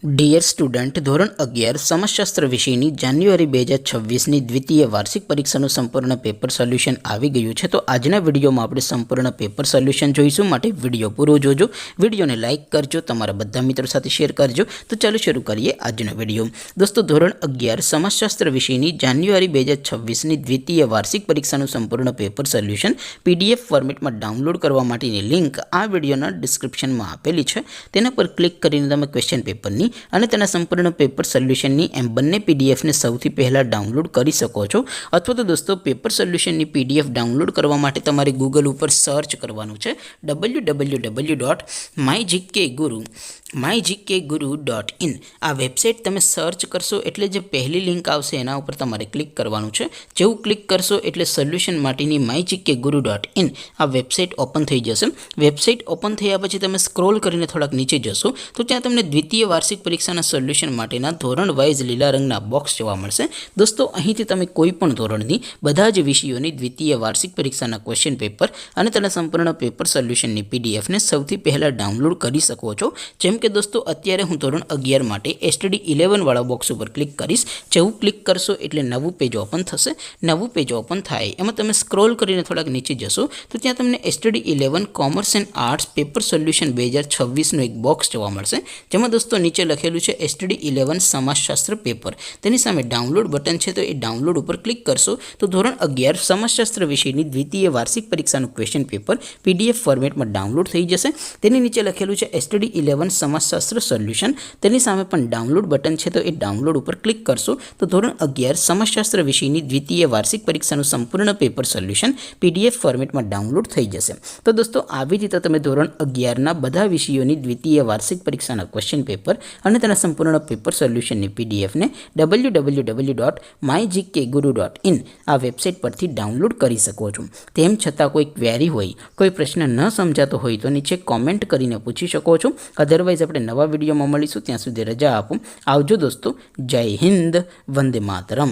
Dear student, ધોરણ 11 સમાજશાસ્ત્ર વિષયની જાન્યુઆરી 2026ની દ્વિતીય વાર્ષિક પરીક્ષાનું સંપૂર્ણ પેપર સોલ્યુશન આવી ગયું છે. તો આજના વિડીયોમાં આપણે સંપૂર્ણ પેપર સોલ્યુશન જોઈશું, માટે વિડીયો પૂરો જોજો. વિડીયોને લાઇક કરજો, તમારા બધા મિત્રો સાથે શેર કરજો. તો ચાલો શરૂ કરીએ આજનો વિડીયો. દોસ્તો, ધોરણ 11 સમાજશાસ્ત્ર વિષયની જાન્યુઆરી 2026ની દ્વિતીય વાર્ષિક પરીક્ષાનું સંપૂર્ણ પેપર સોલ્યુશન PDF ફોર્મેટમાં ડાઉનલોડ કરવા માટેની લિંક આ વિડીયોના ડિસ્ક્રિપ્શનમાં આપેલી છે. તેના પર ક્લિક કરીને તમે ક્વેશ્ચન પેપરની અને તેના સંપૂર્ણ પેપર સોલ્યુશનની એમ બંને પીડીએફને સૌથી પહેલાં ડાઉનલોડ કરી શકો છો. અથવા તો દોસ્તો, પેપર સોલ્યુશનની PDF ડાઉનલોડ કરવા માટે તમારે ગૂગલ ઉપર સર્ચ કરવાનું છે www.mygkguru.in. આ વેબસાઇટ તમે સર્ચ કરશો એટલે જે પહેલી લિંક આવશે એના ઉપર તમારે ક્લિક કરવાનું છે. જેવું ક્લિક કરશો એટલે સોલ્યુશન માટેની mygkguru.in આ વેબસાઇટ ઓપન થઈ જશે. વેબસાઇટ ઓપન થયા પછી તમે સ્ક્રોલ કરીને થોડાક નીચે જશો તો ત્યાં તમને દ્વિતીય વાર્ષિક પરીક્ષાના સોલ્યુશન માટેના ધોરણ વાઇઝ લીલા રંગના બોક્સ જોવા મળશે. દોસ્તો, અહીંથી તમે કોઈ પણ ધોરણની બધા જ વિષયોની દ્વિતીય વાર્ષિક પરીક્ષાના ક્વેશ્ચન પેપર અને તેના સંપૂર્ણ પેપર સોલ્યુશનની PDFને સૌથી પહેલાં ડાઉનલોડ કરી શકો છો. જેમ કે દોસ્તો, અત્યારે હું ધોરણ 11 માટે STD11 વાળા બોક્સ ઉપર ક્લિક કરીશ. જેવું ક્લિક કરશો એટલે નવું પેજ ઓપન થશે. નવું પેજ ઓપન થાય એમાં તમે સ્ક્રોલ કરીને થોડાક નીચે જશો તો ત્યાં તમને STD11 commerce and arts paper solution 2026નું એક બોક્સ જોવા મળશે. જેમાં દોસ્તો નીચે લખેલું છે STD11 સમાજશાસ્ત્ર પેપર. તેની સામે ડાઉનલોડ બટન છે, તો એ ડાઉનલોડ ઉપર ક્લિક કરશો તો ધોરણ 11 સમાજશાસ્ત્ર વિષયની દ્વિતીય વાર્ષિક પરીક્ષાનું ક્વેશ્ચન પેપર PDF ફોર્મેટમાં ડાઉનલોડ થઈ જશે. તેની નીચે લખેલું છે STD11 સમાજશાસ્ત્ર સોલ્યુશન. તેની સામે પણ ડાઉનલોડ બટન છે, તો એ ડાઉનલોડ ઉપર ક્લિક કરશો તો ધોરણ 11 સમાજશાસ્ત્ર વિષયની દ્વિતીય વાર્ષિક પરીક્ષાનું સંપૂર્ણ પેપર સોલ્યુશન PDF ફોર્મેટમાં ડાઉનલોડ થઈ જશે. તો દોસ્તો, આવી રીતે તમે ધોરણ 11ના બધા વિષયોની દ્વિતીય વાર્ષિક પરીક્ષાના ક્વેશ્ચન પેપર અને તેના સંપૂર્ણ પેપર સોલ્યુશનની PDFને www.mygkguru.in આ વેબસાઇટ પરથી ડાઉનલોડ કરી શકો છો. તેમ છતાં કોઈ ક્વેરી હોય, કોઈ પ્રશ્ન ન સમજાતો હોય તો નીચે કોમેન્ટ કરીને પૂછી શકો છો. અધરવાઇઝ આપણે નવા વિડીયોમાં મળીશું. ત્યાં સુધી રજા આપો. આવજો દોસ્તો. જય હિન્દ. વંદે માતરમ.